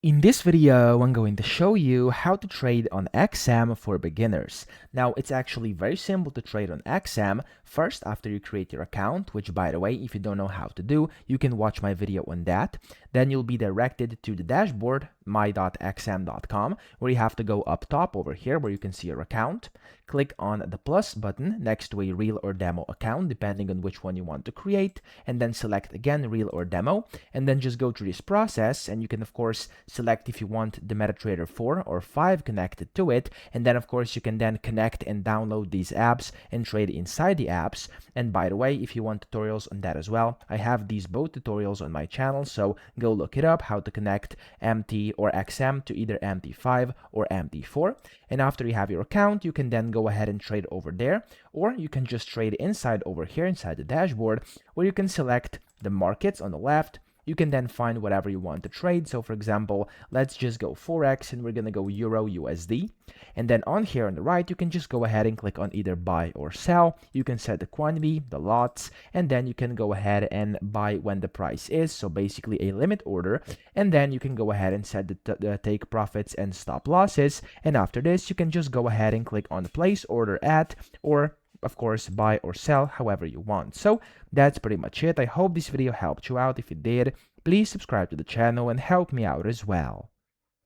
In this video, I'm going to show you how to trade on XM for beginners. Now, it's actually very simple to trade on XM. First, after you create your account, which by the way, if you don't know how to do, you can watch my video on that. Then you'll be directed to the dashboard, my.xm.com, where you have to go up top over here where you can see your account. Click on the plus button next to a real or demo account, depending on which one you want to create, and then select again real or demo, and then just go through this process, and you can of course select if you want the MetaTrader 4 or 5 connected to it, and then of course you can then connect and download these apps and trade inside the apps. And by the way, if you want tutorials on that as well, I have these both tutorials on my channel, so go look it up, how to connect MT or XM to either MT5 or MT4. And after you have your account, you can then go ahead and trade over there, or you can just trade inside over here inside the dashboard, where you can select the markets on the left. You can then find whatever you want to trade. So for example, let's just go Forex and we're going to go Euro USD. And then on here on the right, you can just go ahead and click on either buy or sell. You can set the quantity, the lots, and then you can go ahead and buy when the price is. So basically a limit order. And then you can go ahead and set the take profits and stop losses. And after this, you can just go ahead and click on place order at, or of course buy or sell however you want. So that's pretty much it. I hope this video helped you out. If it did, please subscribe to the channel and help me out as well.